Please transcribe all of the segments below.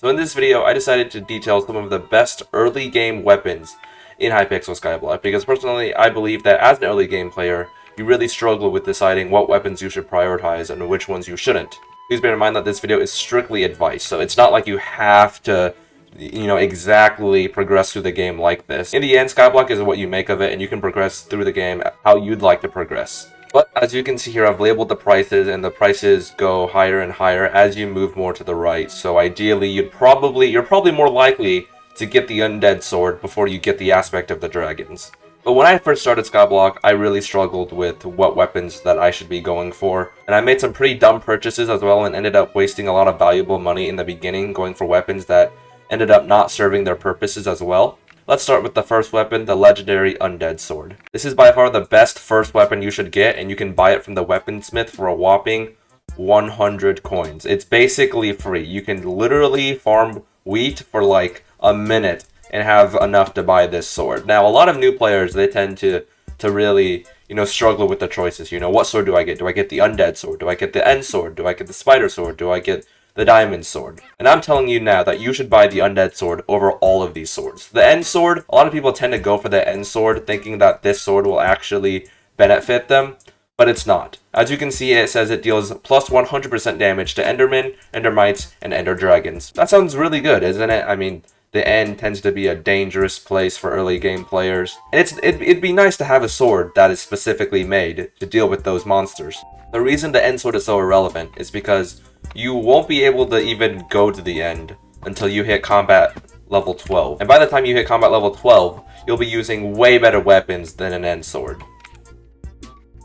So in this video, I decided to detail some of the best early game weapons in Hypixel Skyblock, because personally, I believe that as an early game player, you really struggle with deciding what weapons you should prioritize and which ones you shouldn't. Please bear in mind that this video is strictly advice, so it's not like you have to, exactly progress through the game like this. In the end, Skyblock is what you make of it, and you can progress through the game how you'd like to progress. But as you can see here, I've labeled the prices, and the prices go higher and higher as you move more to the right. So ideally, you're probably more likely to get the Undead Sword before you get the aspect of the dragons. But when I first started Skyblock, I really struggled with what weapons that I should be going for. And I made some pretty dumb purchases as well and ended up wasting a lot of valuable money in the beginning going for weapons that ended up not serving their purposes as well. Let's start with the first weapon, the legendary Undead Sword. This is by far the best first weapon you should get, and you can buy it from the weaponsmith for a whopping 100 coins. It's basically free. You can literally farm wheat for like a minute and have enough to buy this sword. Now, a lot of new players, they tend to really, struggle with the choices. What sword do I get? Do I get the Undead Sword? Do I get the End Sword? Do I get the Spider Sword? Do I get the Diamond Sword? And I'm telling you now that you should buy the Undead Sword over all of these swords. The End Sword, a lot of people tend to go for the End Sword thinking that this sword will actually benefit them, but it's not. As you can see, it says it deals plus 100% damage to Endermen, Endermites, and Ender Dragons. That sounds really good, isn't it? I mean, the End tends to be a dangerous place for early game players. And it'd be nice to have a sword that is specifically made to deal with those monsters. The reason the End Sword is so irrelevant is because you won't be able to even go to the end until you hit combat level 12. And by the time you hit combat level 12, you'll be using way better weapons than an End Sword.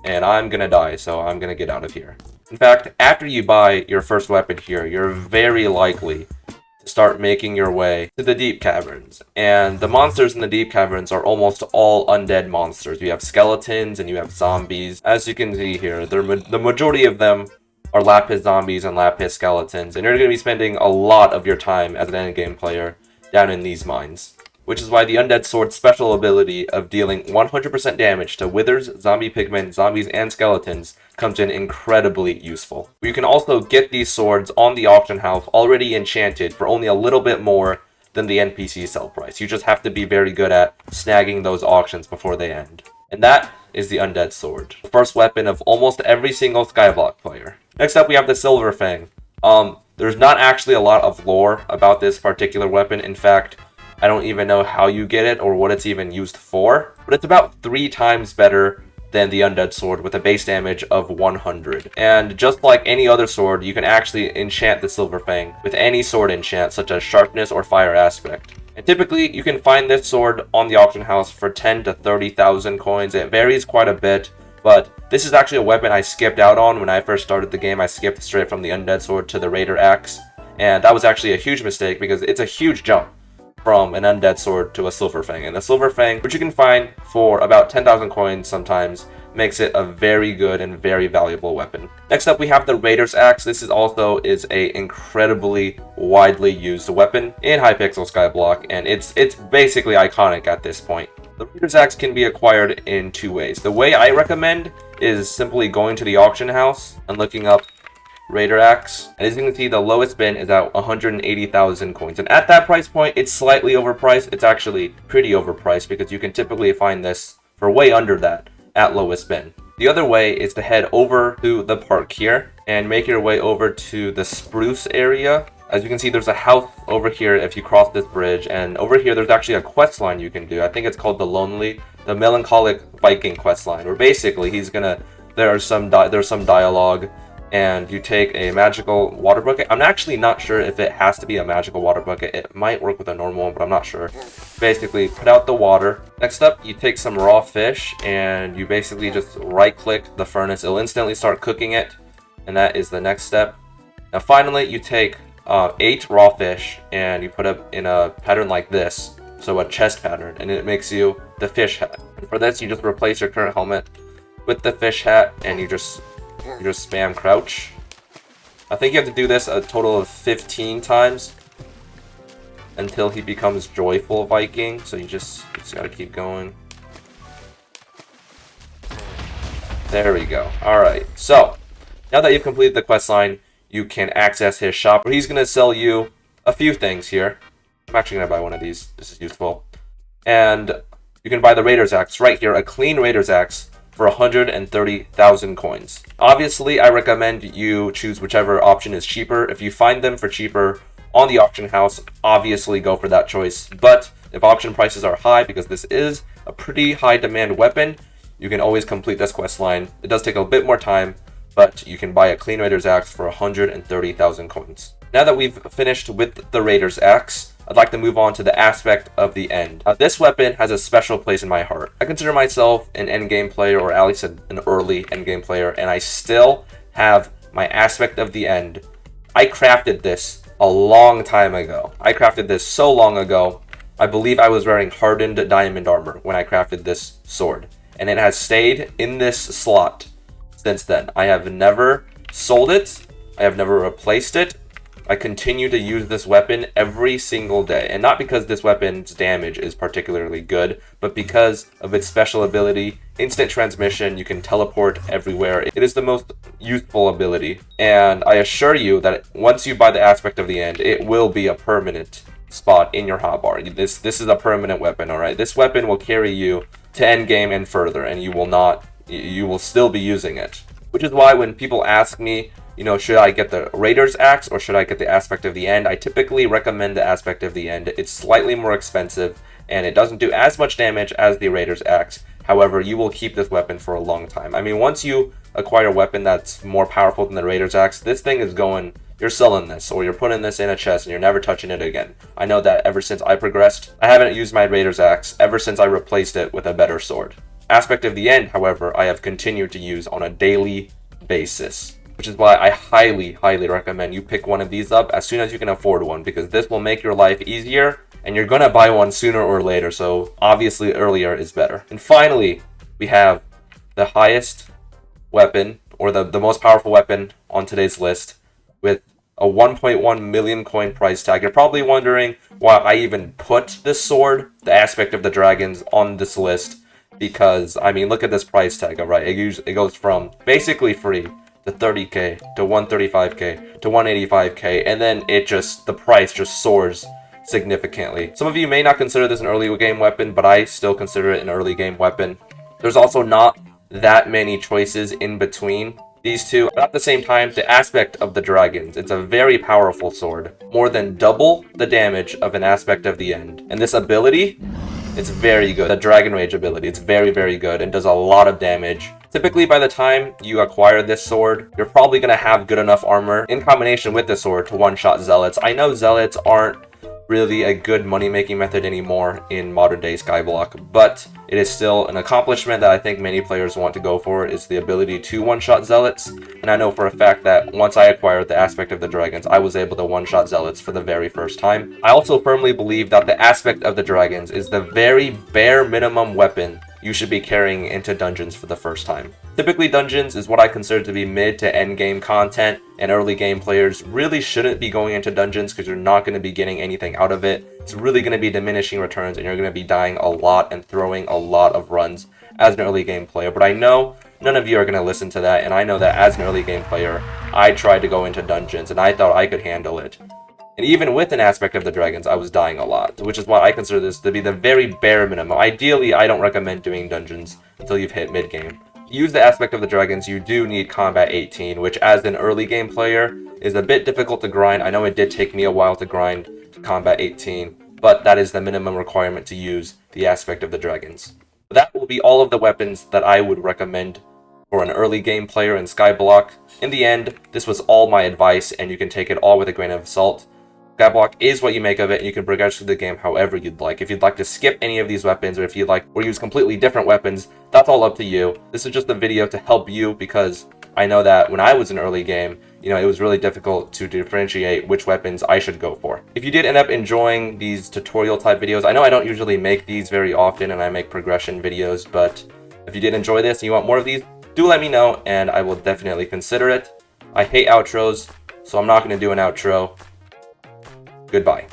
And I'm gonna die, so I'm gonna get out of here. In fact, after you buy your first weapon here, you're very likely to start making your way to the deep caverns. And the monsters in the deep caverns are almost all undead monsters. You have skeletons and you have zombies. As you can see here, the majority of them are lapis zombies and lapis skeletons, and you're going to be spending a lot of your time as an endgame player down in these mines. Which is why the Undead Sword's special ability of dealing 100% damage to withers, zombie pigmen, zombies, and skeletons comes in incredibly useful. You can also get these swords on the auction house already enchanted for only a little bit more than the NPC sell price. You just have to be very good at snagging those auctions before they end. And that is the Undead Sword, the first weapon of almost every single Skyblock player. Next up, we have the Silver Fang. There's not actually a lot of lore about this particular weapon. In fact, I don't even know how you get it or what it's even used for, but it's about 3 times better than the Undead Sword with a base damage of 100. And just like any other sword, you can actually enchant the Silver Fang with any sword enchant, such as Sharpness or Fire Aspect. And typically, you can find this sword on the auction house for 10 to 30,000 coins. It varies quite a bit, but this is actually a weapon I skipped out on when I first started the game. I skipped straight from the Undead Sword to the Raider Axe, and that was actually a huge mistake because it's a huge jump from an Undead Sword to a Silver Fang. And the Silver Fang, which you can find for about 10,000 coins sometimes, makes it a very good and very valuable weapon. Next up, we have the Raider's Axe. This is also a incredibly widely used weapon in Hypixel Skyblock, and it's basically iconic at this point. The Raider's Axe can be acquired in 2 ways. The way I recommend is simply going to the auction house and looking up Raider Axe. And as you can see, the lowest bin is at 180,000 coins. And at that price point, it's slightly overpriced. It's actually pretty overpriced because you can typically find this for way under that at lowest bin. The other way is to head over to the park here and make your way over to the Spruce area. As you can see, there's a house over here if you cross this bridge, and over here there's actually a quest line you can do. I think it's called the Melancholic Viking quest line, where basically there's some dialogue, and you take a magical water bucket. I'm actually not sure if it has to be a magical water bucket. It might work with a normal one, but I'm not sure. Basically, put out the water. Next up, you take some raw fish, and you basically just right-click the furnace. It'll instantly start cooking it, and that is the next step. Now, finally, you take 8 raw fish, and you put it in a pattern like this, so a chest pattern, and it makes you the fish hat. And for this, you just replace your current helmet with the fish hat, and you just spam crouch. I think you have to do this a total of 15 times until he becomes Joyful Viking. So you just gotta keep going. There we go. Alright, so now that you've completed the quest line, you can access his shop, where he's gonna sell you a few things here. I'm actually going to buy one of these. This is useful. And you can buy the Raiders Axe right here, a clean Raiders Axe for 130,000 coins. Obviously, I recommend you choose whichever option is cheaper. If you find them for cheaper on the auction house, obviously go for that choice. But if auction prices are high, because this is a pretty high demand weapon, you can always complete this quest line. It does take a bit more time, but you can buy a clean Raiders Axe for 130,000 coins. Now that we've finished with the Raiders Axe, I'd like to move on to the aspect of the end. This weapon has a special place in my heart. I consider myself an endgame player, or at least an early endgame player, and I still have my aspect of the end. I crafted this a long time ago. I crafted this so long ago. I believe I was wearing hardened diamond armor when I crafted this sword, and it has stayed in this slot since then. I have never sold it. I have never replaced it. I continue to use this weapon every single day, and not because this weapon's damage is particularly good, but because of its special ability, instant transmission. You can teleport everywhere. It is the most useful ability, and I assure you that once you buy the aspect of the end, it will be a permanent spot in your hotbar. This is a permanent weapon, alright? This weapon will carry you to endgame and further, and you will still be using it. Which is why when people ask me, you know, should I get the Raiders Axe or should I get the aspect of the end, I typically recommend the aspect of the end. It's slightly more expensive and it doesn't do as much damage as the Raiders Axe. However, you will keep this weapon for a long time. I mean, once you acquire a weapon that's more powerful than the Raiders Axe, this thing is going, you're selling this, or you're putting this in a chest and you're never touching it again. I know that ever since I progressed. I haven't used my Raiders Axe ever since I replaced it with a better sword. Aspect of the end, however, I have continued to use on a daily basis, which is why I highly recommend you pick one of these up as soon as you can afford one, because this will make your life easier and you're gonna buy one sooner or later, so obviously earlier is better. And finally, we have the highest weapon, or the most powerful weapon on today's list, with a 1.1 million coin price tag. You're probably wondering why I even put this sword, the aspect of the dragons, on this list, because I mean, look at this price tag, alright? It goes from basically free to 30k to 135k to 185k, and then the price just soars significantly. Some of you may not consider this an early game weapon, but I still consider it an early game weapon. There's also not that many choices in between these two, but at the same time, the aspect of the dragons, it's a very powerful sword, more than double the damage of an aspect of the end. And this ability, it's very good. The Dragon Rage ability, it's very good and does a lot of damage. Typically, by the time you acquire this sword, you're probably going to have good enough armor in combination with this sword to one-shot zealots. I know zealots aren't really a good money-making method anymore in modern-day Skyblock, but it is still an accomplishment that I think many players want to go for, is the ability to one-shot zealots. And I know for a fact that once I acquired the aspect of the dragons, I was able to one-shot zealots for the very first time. I also firmly believe that the aspect of the dragons is the very bare minimum weapon you should be carrying into dungeons for the first time. Typically, dungeons is what I consider to be mid to end game content, and early game players really shouldn't be going into dungeons because you're not going to be getting anything out of it. It's really going to be diminishing returns and you're going to be dying a lot and throwing a lot of runs as an early game player. But I know none of you are going to listen to that, and I know that as an early game player, I tried to go into dungeons and I thought I could handle it. And even with an aspect of the dragons, I was dying a lot, which is why I consider this to be the very bare minimum. Ideally, I don't recommend doing dungeons until you've hit mid-game. To use the aspect of the dragons, you do need combat 18, which as an early game player is a bit difficult to grind. I know it did take me a while to grind to combat 18, but that is the minimum requirement to use the aspect of the dragons. But that will be all of the weapons that I would recommend for an early game player in Skyblock. In the end, this was all my advice, and you can take it all with a grain of salt. Skyblock is what you make of it, and you can progress through the game however you'd like. If you'd like to skip any of these weapons, or if you'd like or use completely different weapons, that's all up to you. This is just a video to help you, because I know that when I was in early game, it was really difficult to differentiate which weapons I should go for. If you did end up enjoying these tutorial type videos, I know I don't usually make these very often, and I make progression videos, but if you did enjoy this and you want more of these, do let me know, and I will definitely consider it. I hate outros, so I'm not going to do an outro. Goodbye.